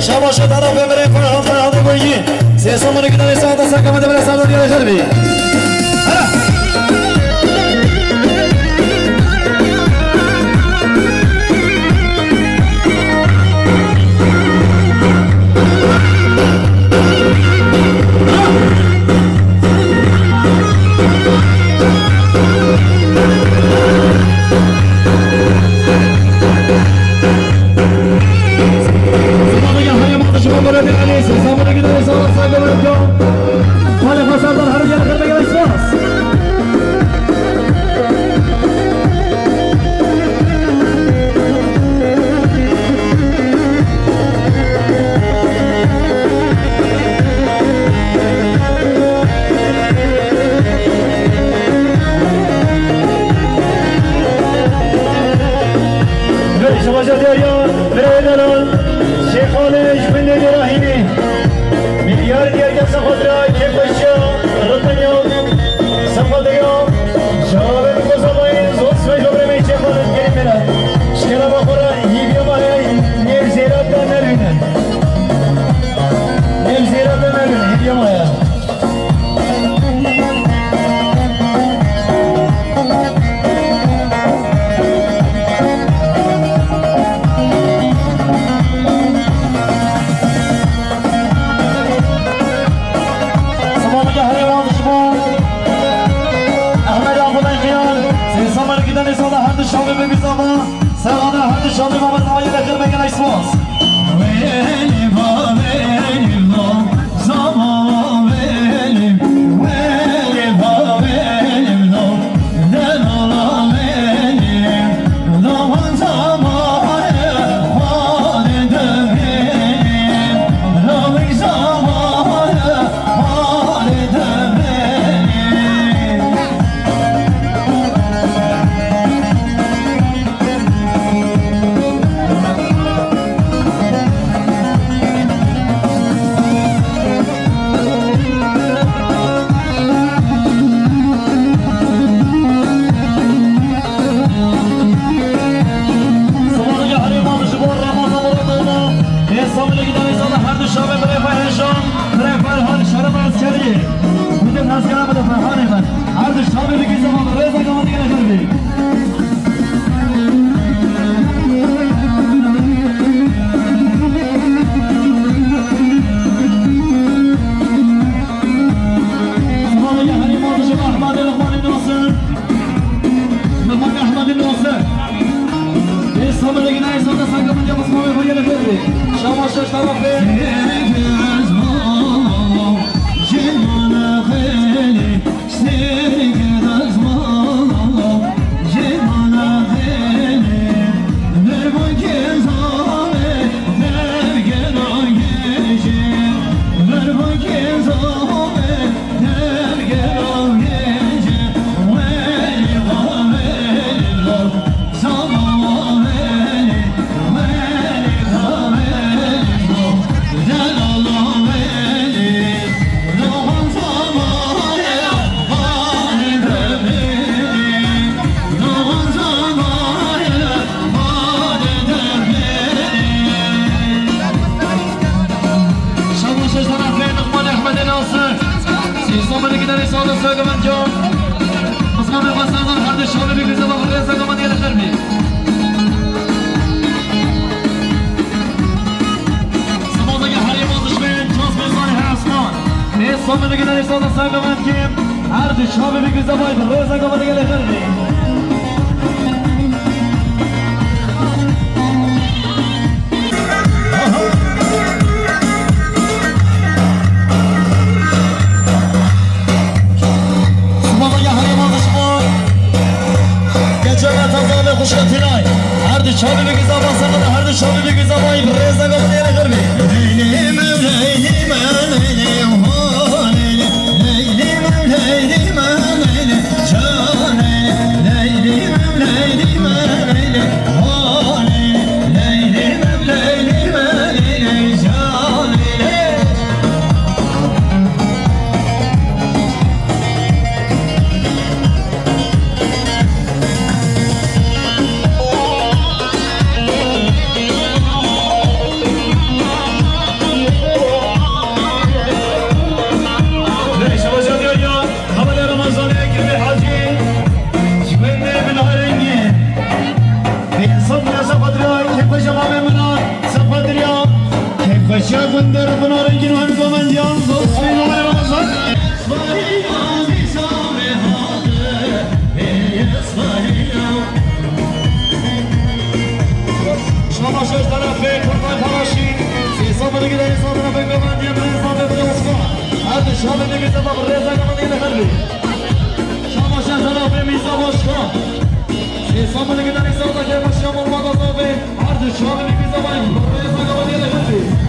شباش طرف بره فرهاد گویی سیسو من که دست آتا سکم دبر سال دیگر شربی شاكون درب نارنجين وهم كمان ديان صوت في نوع رمضان شما شش طرفه قربان تلاشی سی صبر دیگه در صبر طرفه كمان ديان من صبر بده وصفه هذا الشهر اللي بيسبب الرزق كمان ديان خلي شما شش طرفه ميزا باشكا سی صبر دیگه در صبر که باشم الله قضابه هذا الشهر اللي بيسبب الرزق كمان ديان خلي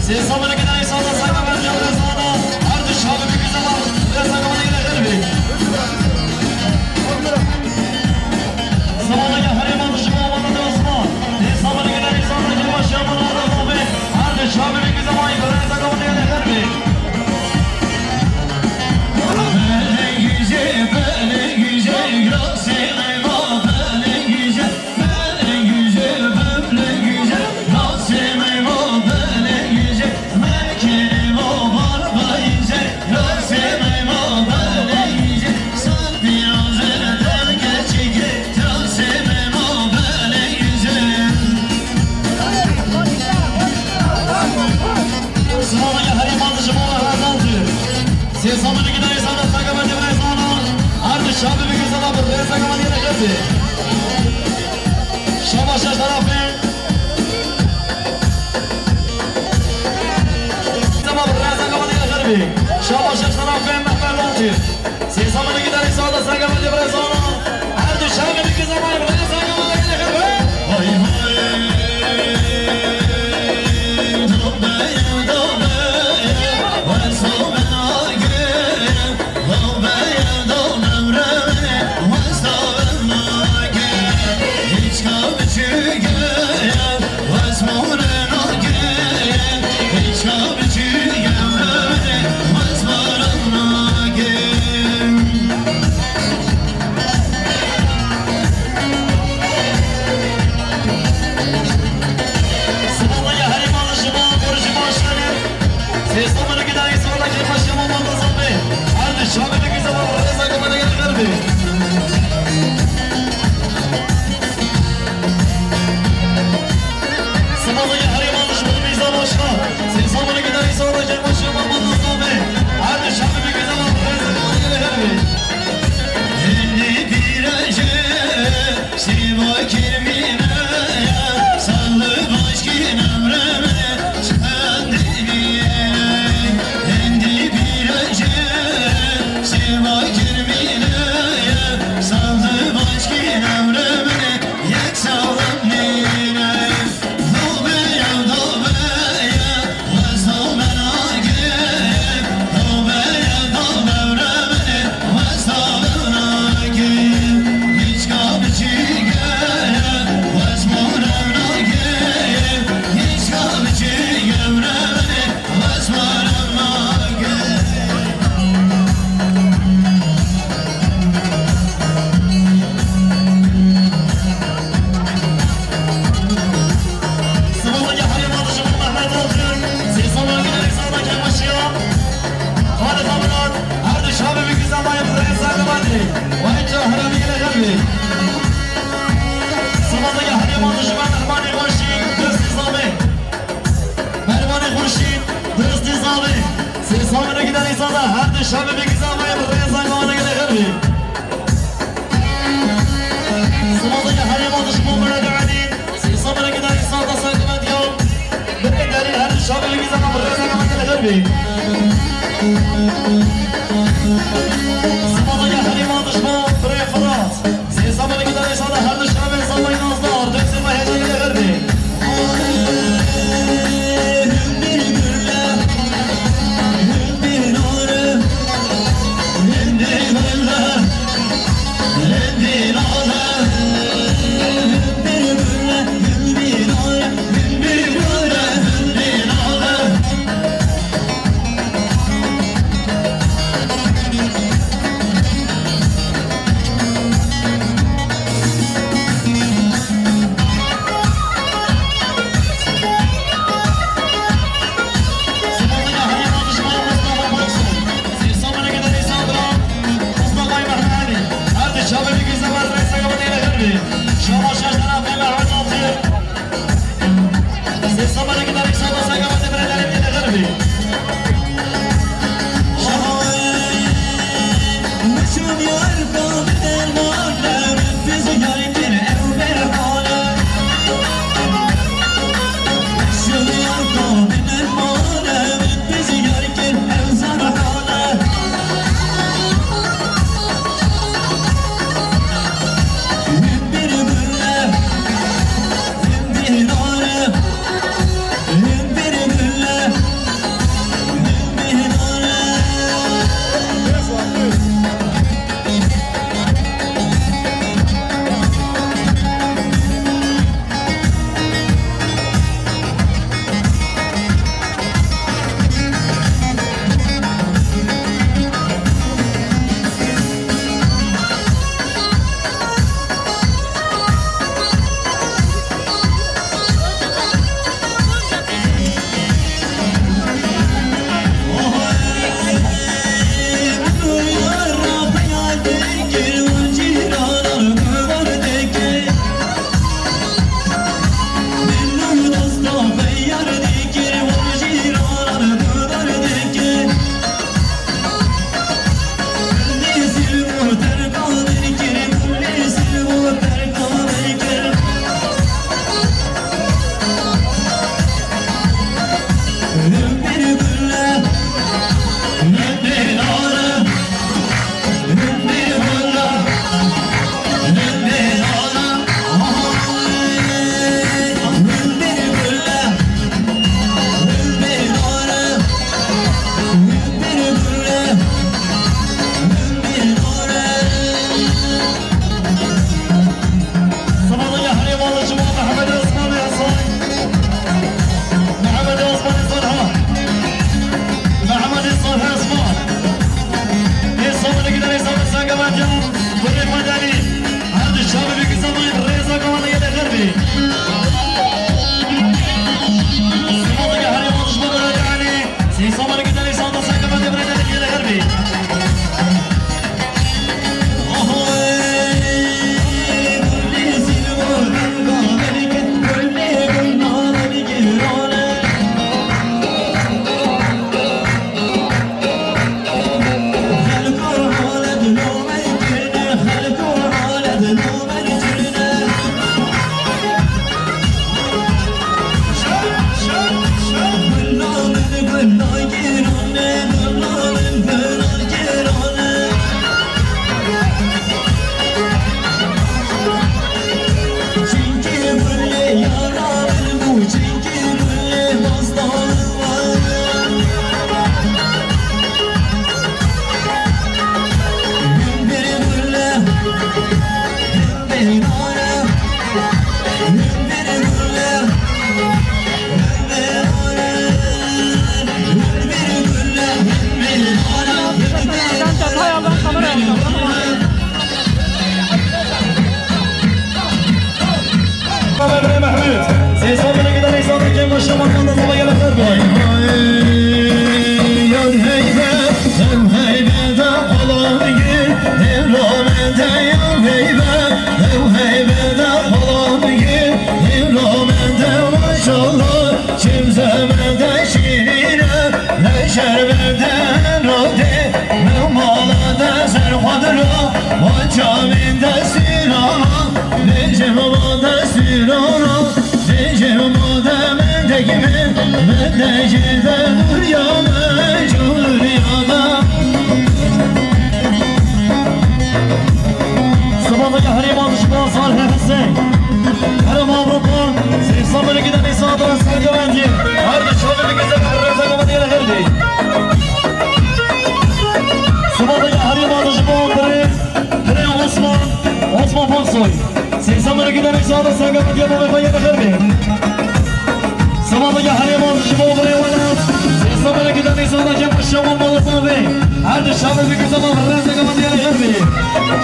سي صبر كده يصاد صاحب من جبل صادا عرض الشعب بكذا رزق كمان إلى قلبي صبر يا حريم الشباب والله عثمان سي صبر كده يصاد جوا الشعب والله صبر عرض الشعب بكذا ما يقدر رزق كمان إلى قلبي شاباش طرفين تمام الرئاسة كمان إلى غربي شاباش طرفين محمد لطيف سي زمان كده يساعد ساقة من جبريزانا عرض الشعب بك زمان الرئاسة كمان إلى غربي هاي هاي دوبي دوبي وانصوب الناقين دوبي دوبي وانصوب الناقين hiç kapıcı gel vazmur nagin hiç kapıcı gel vazmur nagin sıvalla ya harim alışıma korucu başlarım ses zamanı gider sonra ki başıma mandasam be artık şabede güzel var reza kamana gelir be صباحي حريم الشباب ميزان وشها سي صبر كده يصور جنب الشباب والنظامي عاد الشعب بكذا ما برزق ولا الهربي اللي بيرجع سيما كرمينا صلي باشكين امرمي شهدني اللي بيرجع سيما كرمينا صلي باشكين امرمي يكسرني صامنا كده نصادا هاد الشعب بكذا ما يبغى يصنع وانا كده غربي صمادا يا حريم وتشمو مرد عدين صامنا كده نصادا ساكمات يوم بالدليل هاد الشعب بكذا ما يبغى يصنع وانا كده غربي صمادا يا حريم وتشمو بري فراس صامنا كده نصادا هاد الشعب يصنع ينصدر تكسر ما هيجي كده غربي çoluk kimsemede şirine ne şerbeden rode Mevmalada serhadro o caminde sirana Necem olada sirana Necem olada mendekime Mendekide dur yana Çolur yana Sabahda Hariman Düşman Salih Hüseyin Harim Avrupa Seyfsamını giden İsa'dan Sergövenci Harbi Şöyle bir güzel Rıza Gamadiye'le geldi Sabahda Hariman Düşman Kırıya Osman Paksoy Seyfsamını giden İsa'dan Sergövenci Mehmet'e geldi Sabahda Hariman Düşman Kırıya Seyfsamını giden İsa'dan Cemil Şamal Malazan Bey Harbi Şöyle bir güzel Rıza Gamadiye'le geldi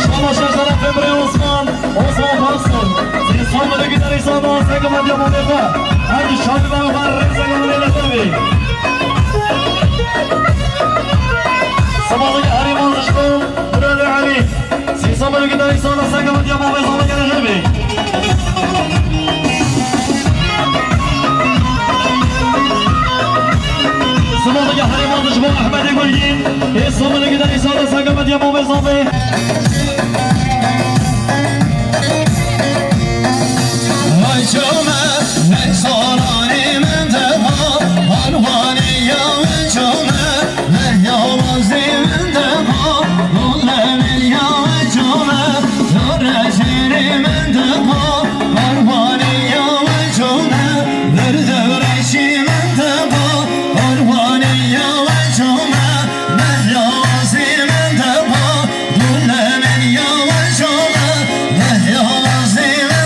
Şamal Şaşlara Femre Osman Paksoy Seyfsamını giden İsa'dan Sergövenci Mehmet'e Harbi Şöyle bir Rıza Gamadiye'le geldi Sabahda Hariman Düşman Kırıya Ali Seyfsamını giden İsa'dan Sergövenci Mehmet'e geldi Sabahda Hariman Düşman Ahmet Gülgin Seyfsamını giden İsa'dan Sergövenci Mehmet'e Çöme ne sorani mendeba Alvani yağı çöme ne yavazi mendeba Nollemil yağı çöme Yöresini mendeba Alvani yağı çöme Verdevreşi mendeba Alvani yağı çöme Ne yavazi mendeba Nollemil yağı çöme Ne yavazi mendeba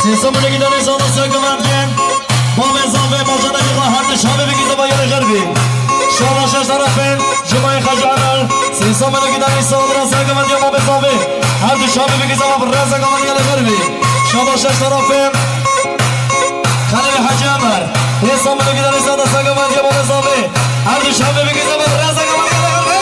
Seyfsamını giden İsa'dan Sergövenci Babel Zabe Balcana Yıla Harbi Şabebi Gizaba Yarı Garbi Şaban Şaş Tarafın Cuma'yı Hacı Amel Seyfsamını giden İsa'dan Sergövenci Babel Zabe Harbi Şabebi Gizaba Reza Gaman Yarı Garbi Şaban Şaş Tarafın Kalevi Hacı Amel Seyfsamını giden İsa'dan Sergövenci Babel Zabe Harbi Şabebi Gizaba Reza Gaman Yarı Garbi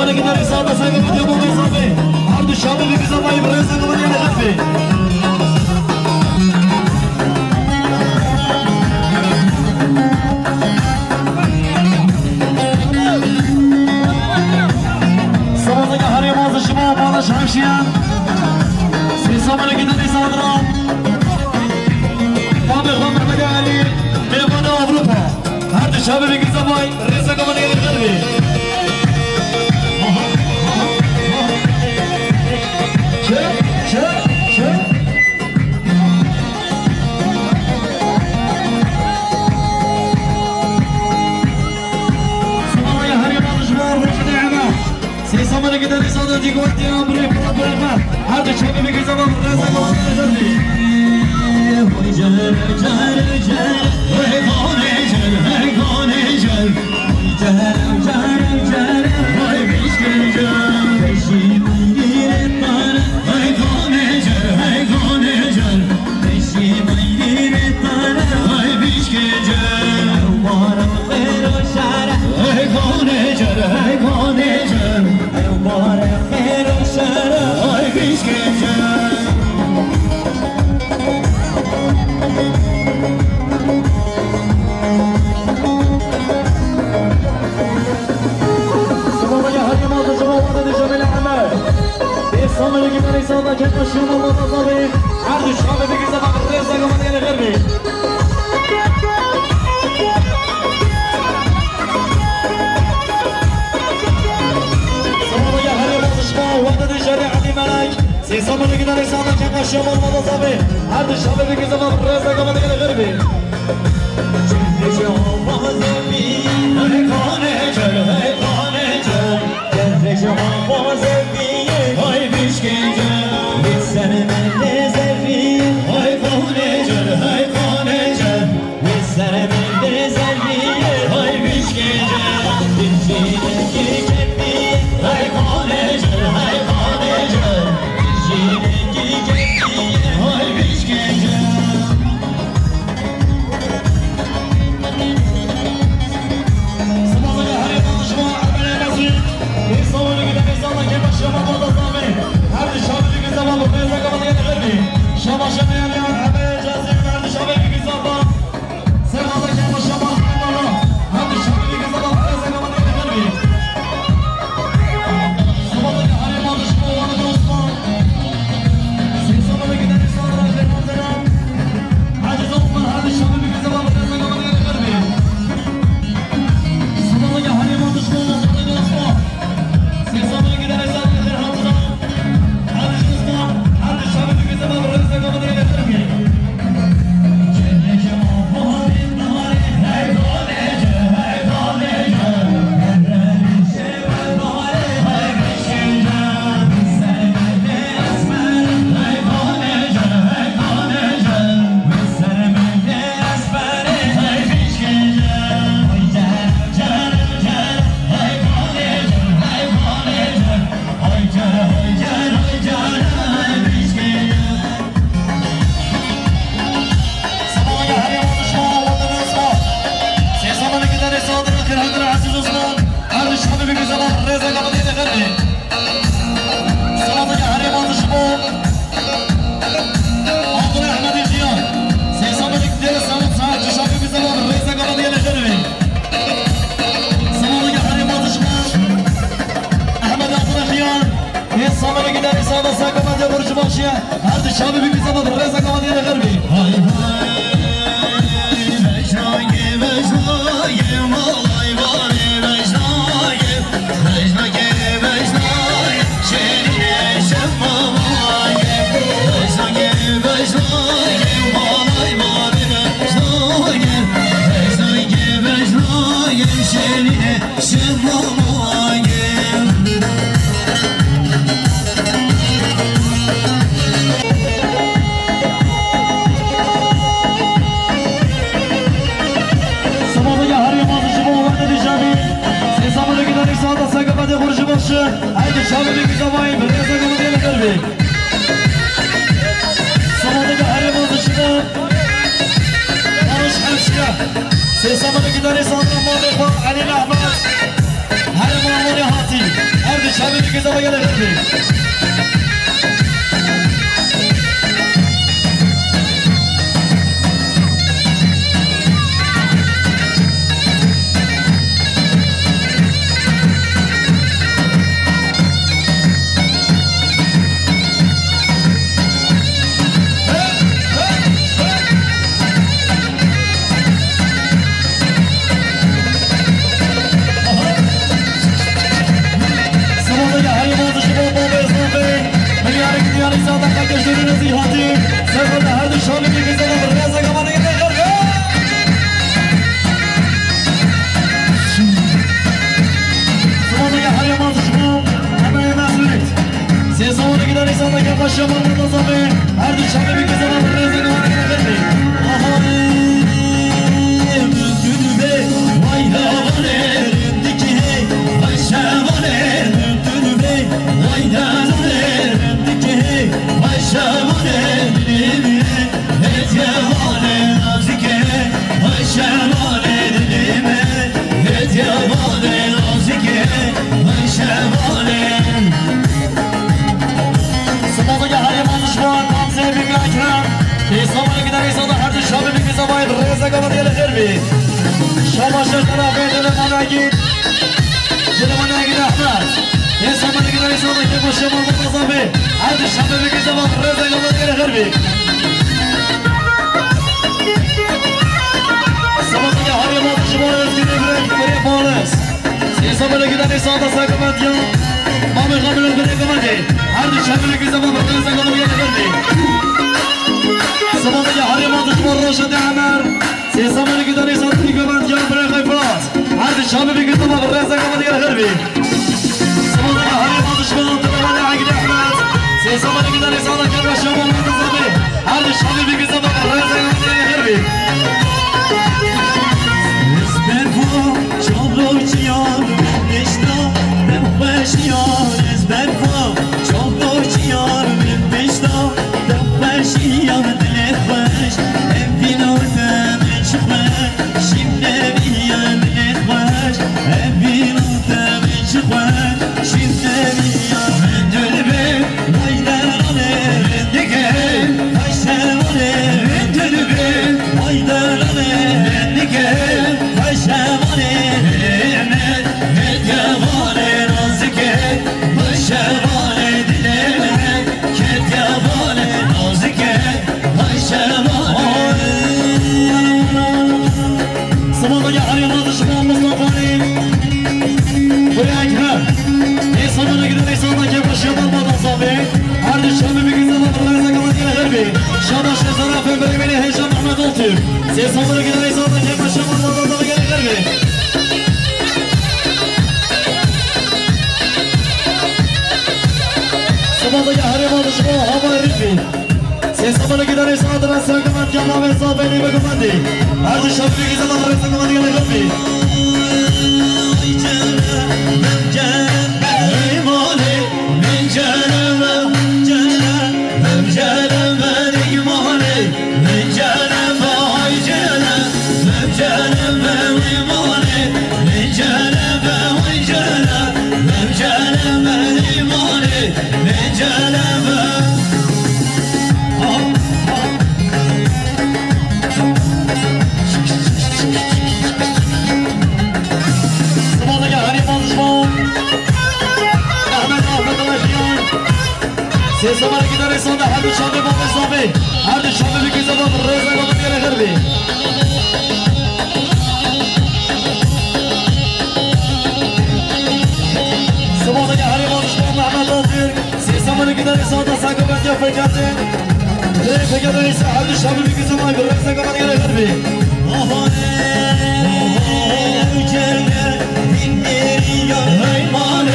Seyfsamını giden İsa'dan Sergövenci Mehmet'e Harbi Şabebi Gizaba Reza Gaman Yarı Garbi Sabahda Hariman Düşman Bağlaş Hamşiyan Seyfsamını giden İsa'dan Babel Mehmet Ali Mevada Avrupa Harbi Şabebi Gizaba Reza Gaman Yarı Garbi Seyfsamını giden İsa'dan Dikvat'ı Amri Fırat Bırakma Harbi Şabebi Gizaba Reza Gaman Yarı Garbi Vay سامر گیتار ایسادا که شما الله تزابی هر دو شابه بگیزه و رزا گمان یعنی غربی سامر هر بازشما وقت دیشاری علی ملک سی سامر گیتار ایسادا که شما الله تزابی هر دو شابه بگیزه و رزا گمان یعنی غربی شما طرف دل من نگید دل من نگید احمد یه سامن نگید این سامن که با شما متضافه هذا الشعب بيجي زمان رزق الله يا غربي سبحان يا هاري الله تشبه يسكن إبراهيم فريق فارس سيسمى لك داني صادة ساكمات يا مامي غامل الفريق كماني هذا الشعب بيجي زمان رزق الله يا غربي سبحان يا هاري الله تشبه رشد عمر سيسمى لك داني صادة كمات يا فريق فارس هذا الشعب بيجي زمان رزق الله يا غربي سبحان يا هاري الله تشبه تدواني عقد أحمد سيسمى لك داني صادة كمات شبه المنتظمي هذا الشعب بيجي زمان رزق الله يا غربي Çoldoçiyar, beşta, beşiyar, ezberfa. Çoldoçiyar, beşta, beşiyar, dilekbaş. Evin orada meçhbaş, şimdi biyan dilekbaş. Evin orada meçhbaş, şimdi biyan dülbe. Haydan ale, diken, taştan ale, dülbe. Haydan ale, diken, taştan ale. Sesonları giderek sağdan gel başlamadan da gelir mi? Sabahda harem alışı bu hava eritmi. Sesonları giderek sağdan sakamat yapma ve sağ beni ve kumandi. Her dışarı bir güzel olarak sakamat gelir mi? Sesomara gider sonda her bir şambe baba sobe her bir şambe bir güzel baba reza baba bir yere garbi Sabahda ya her yıl düşman Mehmet Altır Sesomara gider sonda sakın bence fırçatı Direkt gider ise her bir şambe bir güzel baba reza baba bir yere garbi Cennet dinleri yanaymalı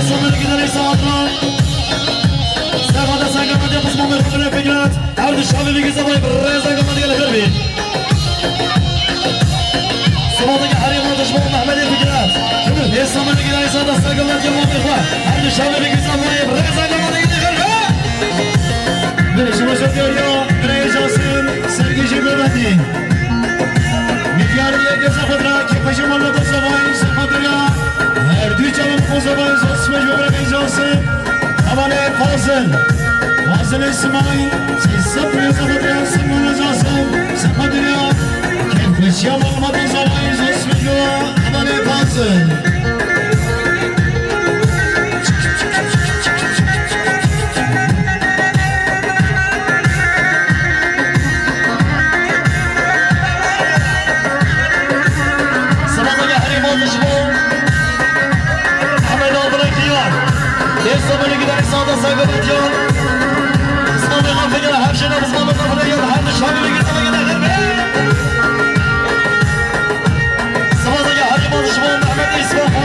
Sonları giderek sağdan Sefada sakamat yapız mamır kudurun fikrat Her dışarı bir güzel bayıp reza kamat gelir mi? Sabahdaki her yılda düşman Mehmet'e fikrat Şimdi sonları giderek sağdan sakamat yapız mamır Her dışarı bir güzel bayıp reza kamat gelir mi? Beşime söylüyor ya Heyecansın Sergici Mehmet'i Mikyarıya göze kadar ki peşim anlatıp sabahın sıfatır ya Her düğçanın o zaman sosma cömre heyecansın Ama ne fazıl Fazıl İsmail Siz sapıyor sıfatır ya sıfırlacaksın Sıfatır ya Kefmiş yapılmadı sabahın sosma cömre Ama ne fazıl Sesomara giderek sağdan sakamat yol İsmail'e gafegele her şeyden İsmail'e gafegele yol Her dışarı bir güzel gider mi? Sabahda ya Halim alışma Mehmet İsmail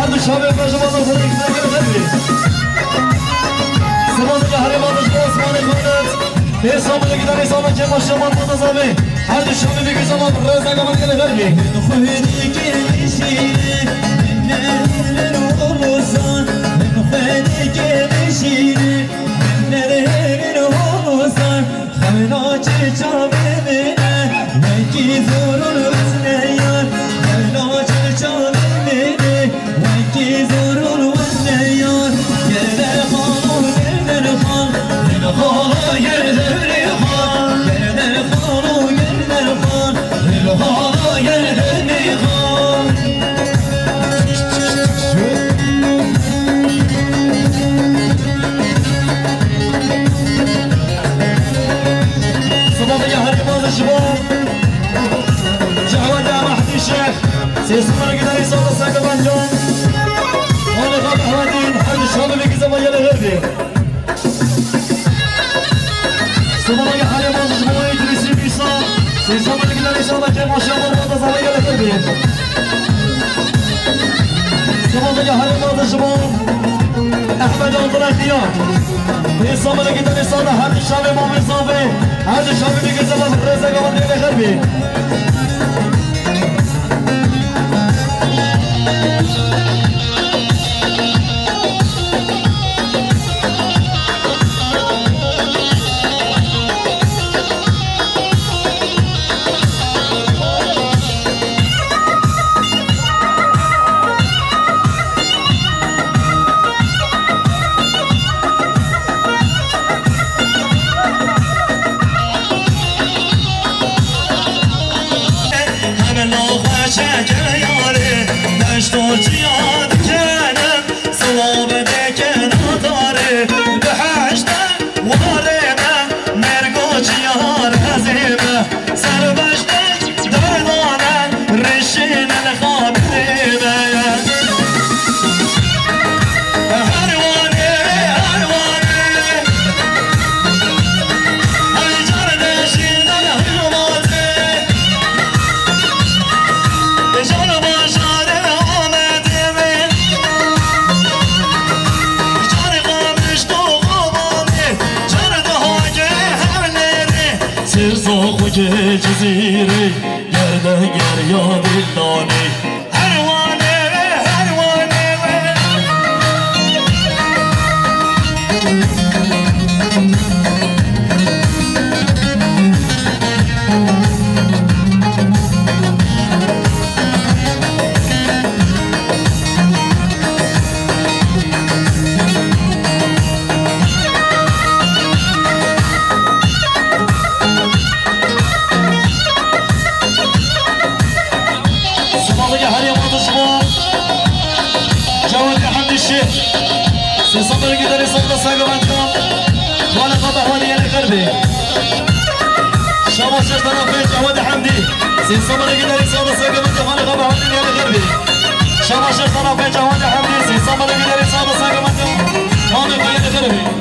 هر شب پشمان خود یک نگه نبی سبازه حریمانش با اسمان خودت حساب دیگه در حساب چه ماشمان متضابه هر شب دیگه زمان رزا گمان دیگه نگربی خودی که میشینه نرهن روزان خودی که میشینه نرهن روزان خمنا چه چا ببینه وکی زورون وزنه یار خمنا چه چا ببینه وکی زورون وزنه یار گرده خانو گرده خان گرده خانو گرده خان گرده خانو گرده خان گرده خانو گرده خان صباح يا هريماز الشباب شهوة يا محدي الشيخ سيسمر قدر يصور ساقب الجون وانا غاب حوادين حد الشباب اللي كذا مجال غربي صباح يا هريماز الشباب يدرسي بيسا سيسمر قدر يصور جاي ما شاء الله وضع زمجال غربي صباح يا هريماز الشباب احمد الضراكيان سيسمر قدر يصور هذا الشباب ما مصابه هذا الشباب اللي كذا رزق قبل غربي جزيري يرده يرياض اللوني هرواني هرواني سيصبر قدر يصبر ساقب عندكم وانا قطع هوني انا قربي شابا شاشتنا في جواد حمدي سيصبر قدر يصبر ساقب عندكم وانا قطع هوني انا قربي شابا شاشتنا في جواد حمدي سيصبر قدر يصبر ساقب عندكم وانا قطع قربي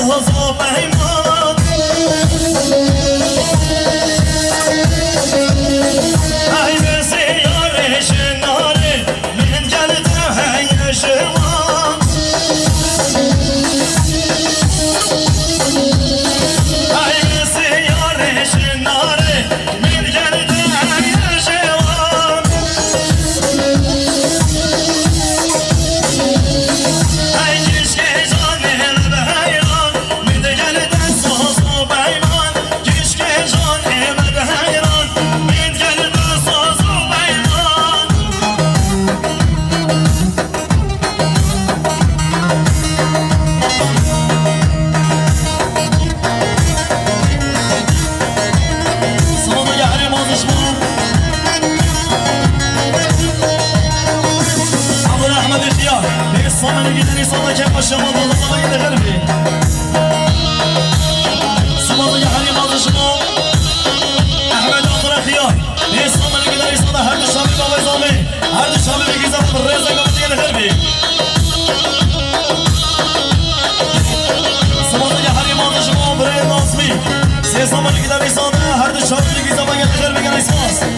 صوصو بيمان هاي بسيارة شنارة من قلبها هاي شوان هاي بسيارة شنارة من قلبها هاي شوان هاي كشكي جاني بهيران من قلبها صوصو بيمان كشكي جاني بهيران من قلبها صوصو بيمان صوت يا حريم وزشمان عبد الأحمد الخيار الصمن الجدني صوت كيف الشمال والله صوت الغربي صوت يا حريم وزشمان أحمد عبد الخيار الصمن الجدني صوت هرد الشامي بابا يزامي هرد الشامي بكيزة بالرزة قبل الغربي صوت يا حريم وزشمان بريد ناصمي الصمن الجدني صوت هرد الشامي بكيزة بالرزة قبل الغربي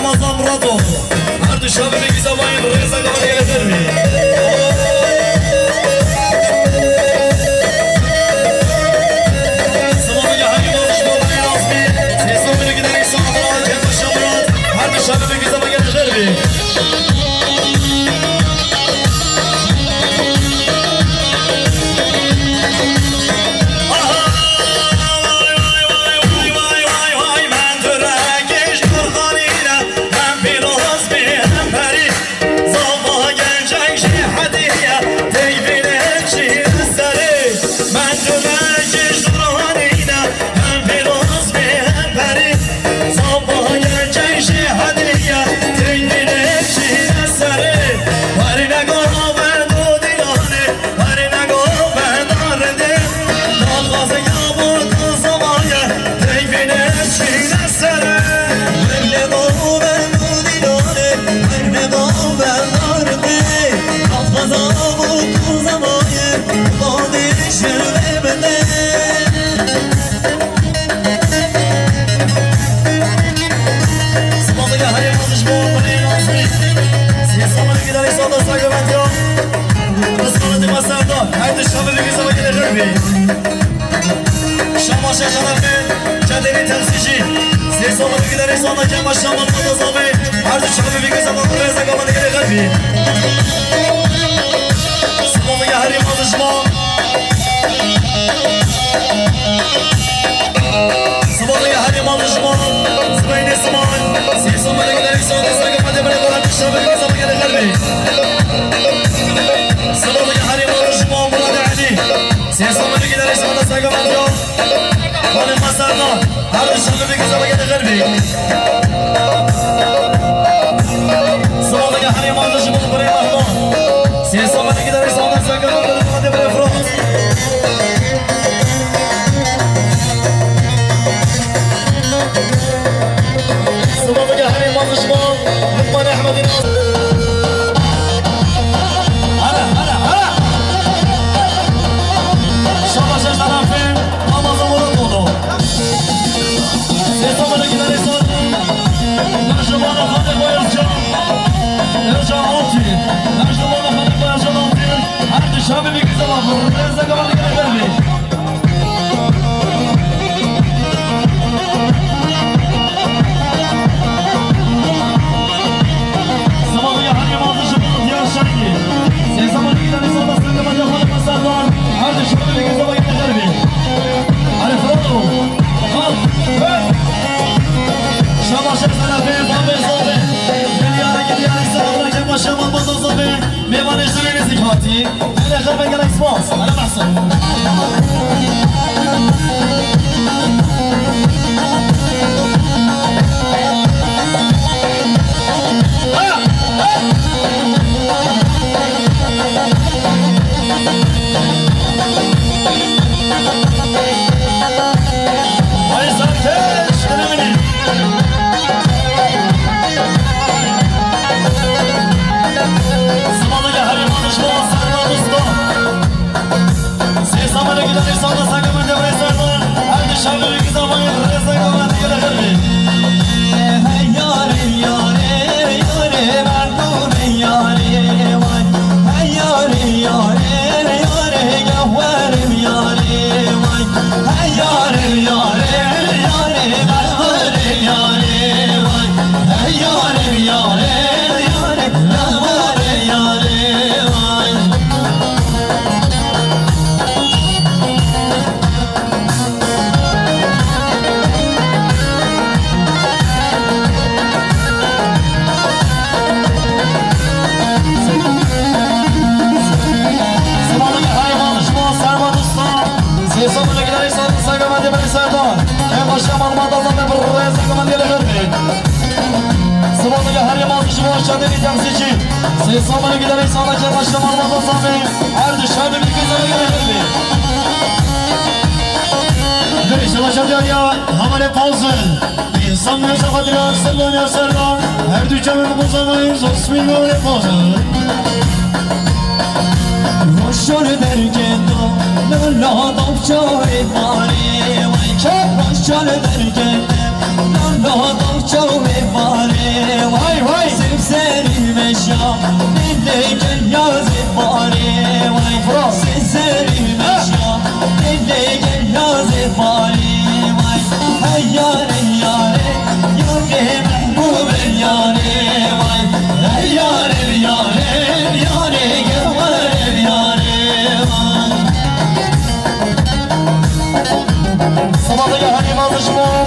رمضان مرادو عرض الشباب بيجي زباين رئيسة قبل يلترمي صباح يا حبيبي وشباب بني راسمي سيصوم اللي قدر يسوع مراد جنب الشمرات عرض الشباب بيجي زباين يلترمي شماشة شرفين جديني تنسيشي سيسو من قدر يصونا كما الشمال متصابي عرض الشعب في قصة الرئيسة قبل قدر غربي صمام يا هري مال الجمال صمام يا هري مال الجمال زبيني سمان سيسو من قدر يصونا قبل قدر الشعب في قصة غربي صمام يا هري مال الجمال مراد علي سيسو من قدر يصونا قبل قدر قال المسارنا هذا الشغل في كذا بقى الغربي صوت يا حريم هذا الشغل بري مهضوم سيسو ما نقدر يسوي نفسك قبل ما يفرط صوت يا حريم هذا الشغل لقمان احمد الناصر Estamos aquí en el हमारे फौजन इंसान में सफदरा सल्लल्लाहु अलैहि वसल्लम हर दू जमे मुज़म्मिल ज़स्मिन फौजन रोशन dergendo la dovçoy mare vay roşan dergendo la dovçoy mare vay vay sevseri meşam dille gel yaz mare vay sevseri meşam dille gel yaz mare vay hey yare yare yare mahbub yare vay hey yare yare yare صباحك يا هاني ما مشموم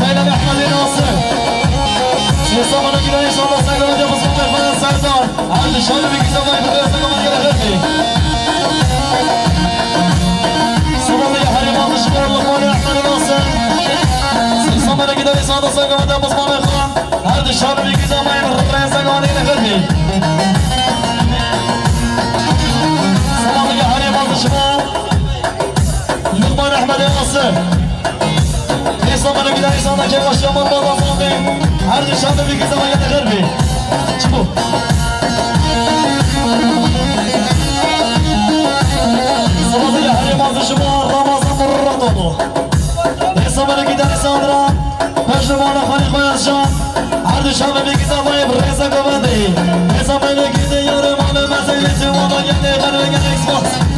زينب احمد ناصر في صباحنا كده ان شاء الله سيدنا وجه مصطفى فنان سردار عند الشباب في زمان في كمان كده غيري صباحك يا هاني ما مشموم لقمان احمد ناصر في صباحنا كده ان شاء الله سيدنا وجه مصطفى خان عند الشباب في زمان في كمان كده غيري شباب لقمان احمد ناصر في صباحنا كده ان شاء الله كيف الشمال بابا صافي عرض الشباب في زمان كده غيري شوفوا صباحنا يا هاني ما شباب رمضان مرتضى في صباحنا كده ان شاء الله بجمعنا خالي خويا الشام عرض الشباب في زمان بريزا كوماندي في صباحنا كده يا رمان ما زينتي وما يعني غير اكس بوكس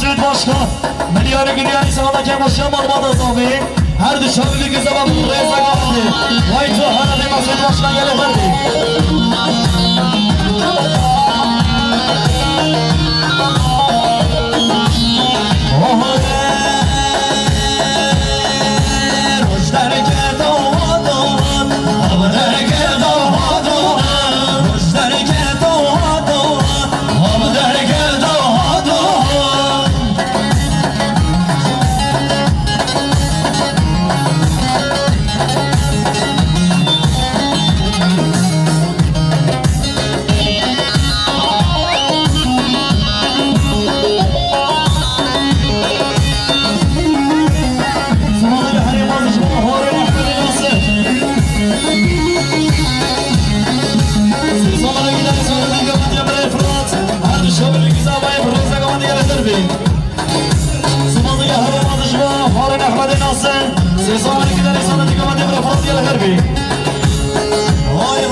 مسجد باشگاه ملیار گریانی سلامت که باشه مرماد اضافی هر دو شاملی که زبان ریزه گاهدی وای تو هنده مسجد باشگاه گله بردی سماضي هذا ما تشبه فارن أحمد الناصر سيصامن كده لسانة كمان دبر فرد يا الغربي هاي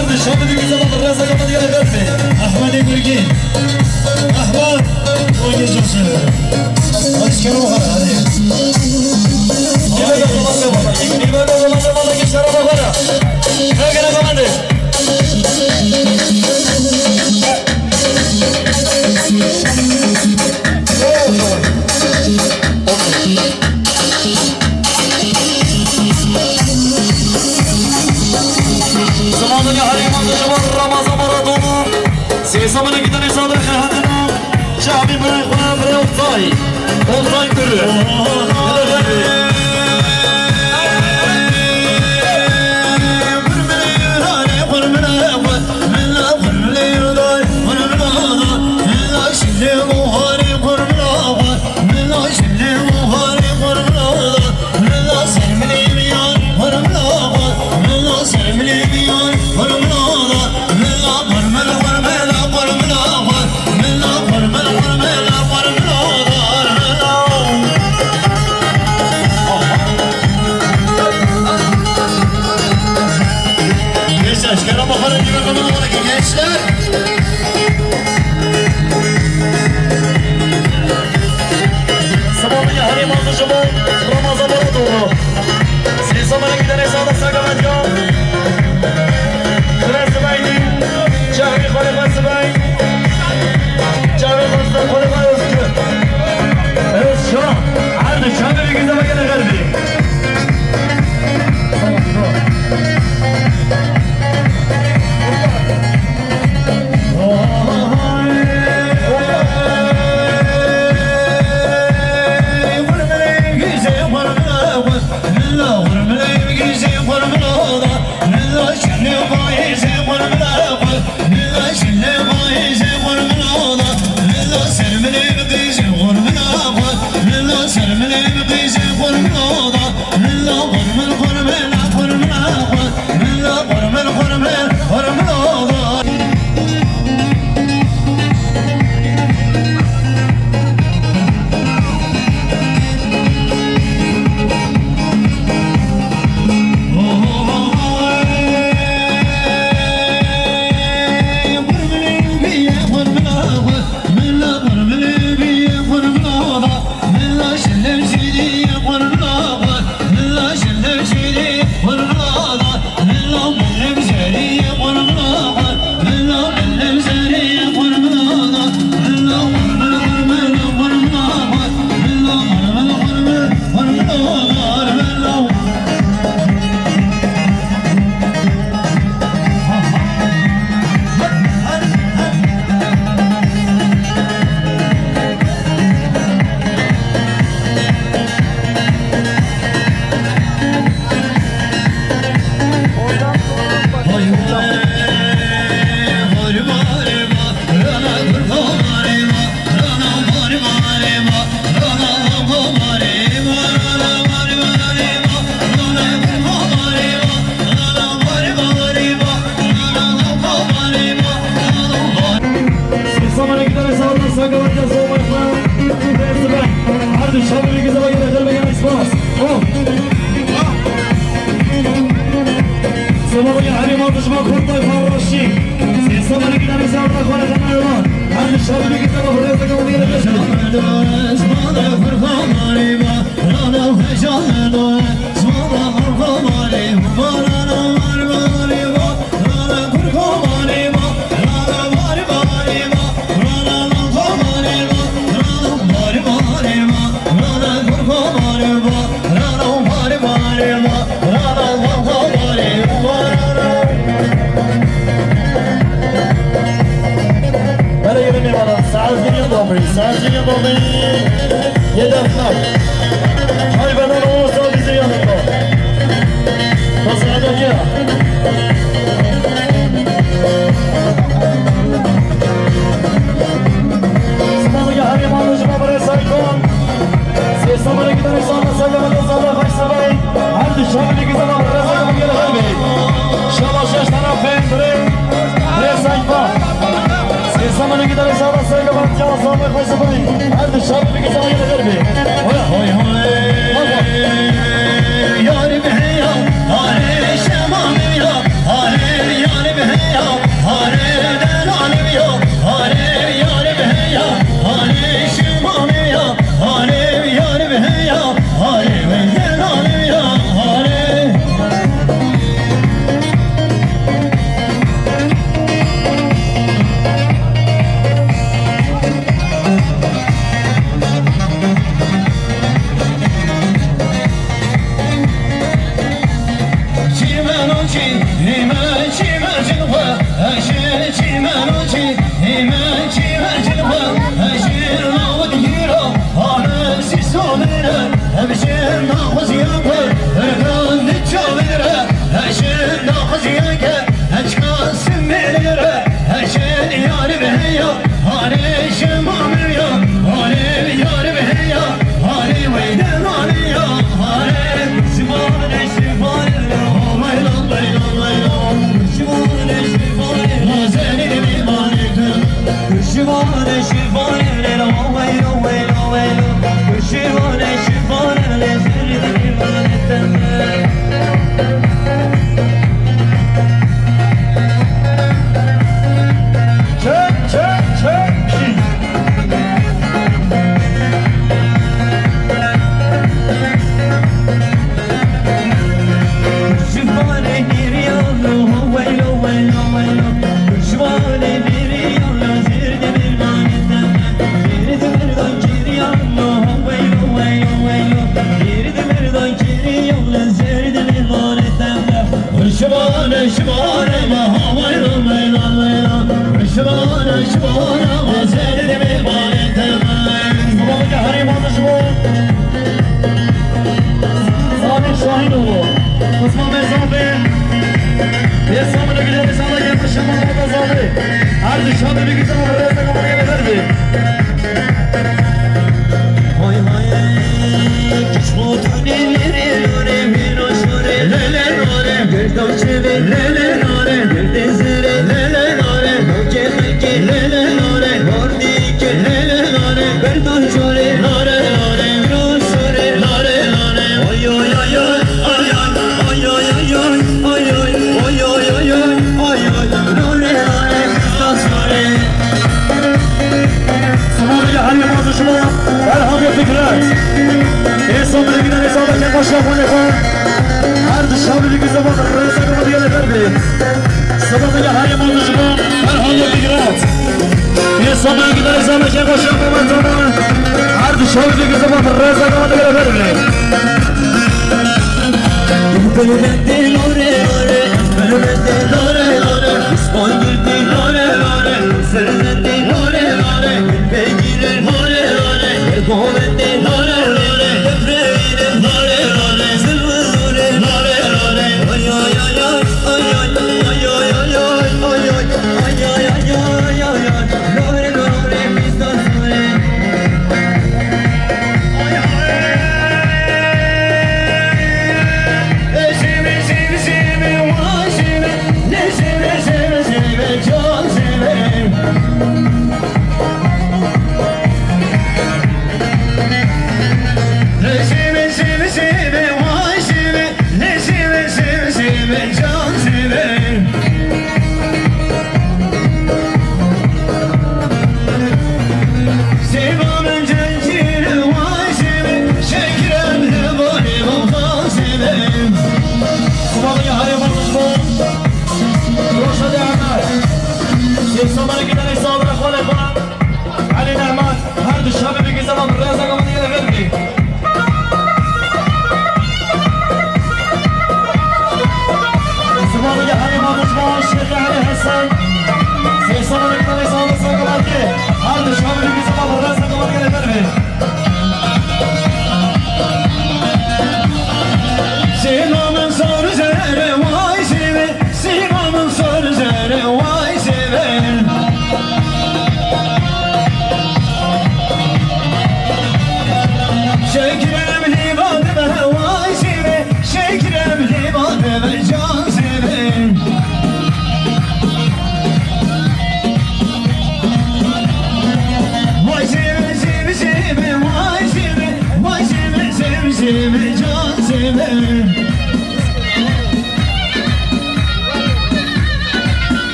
عرض الشاب اللي بيزبط الرئاسة كمان يا الغربي أحمد إبرقين أحمد وين جوسف أشكره هذا يبقى والله كسر بغرة هكذا كمان سيصمنا كده نصادر خهدنا شعبي من إخوان بري وطاي وطاي كله Rana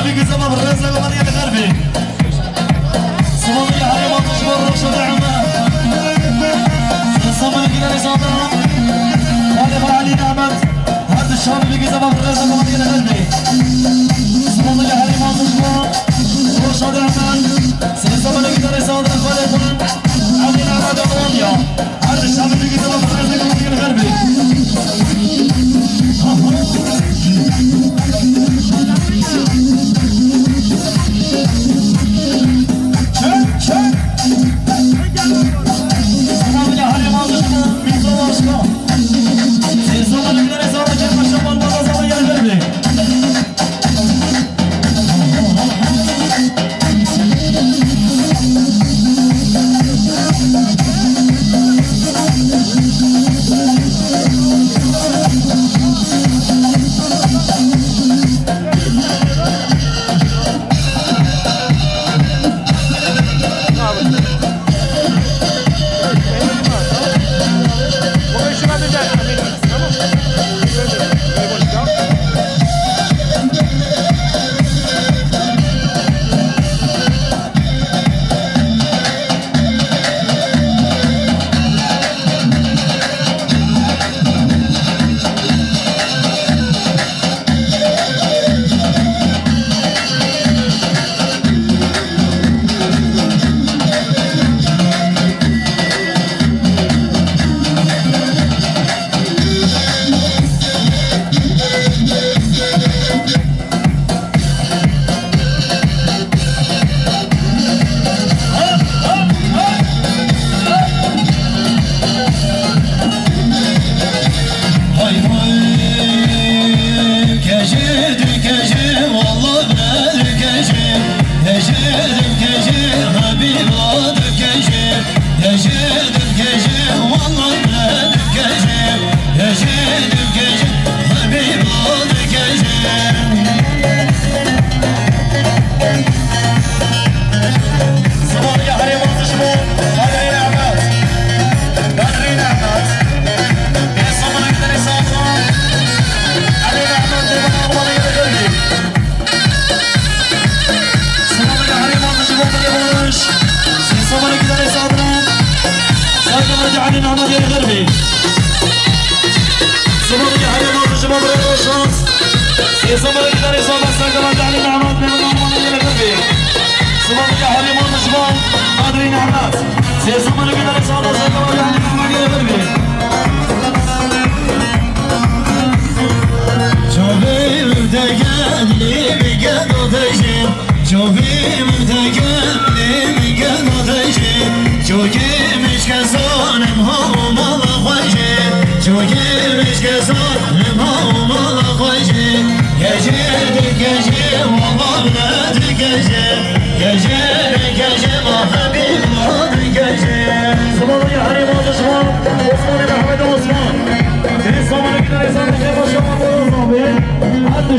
بيجي زمان الرزق ومدينة الغربي صومالي علي ما تشمر رشد عمان صومالي كده لصادرهم خالف علي نعمت هذا الشعب بيجي زمان الرزق ومدينة الغربي صومالي علي ما تشمر رشد عمان صومالي كده لصادرهم خالف علي نعمت ومدينة هذا الشعب بيجي زمان الرزق ومدينة الغربي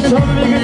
Show me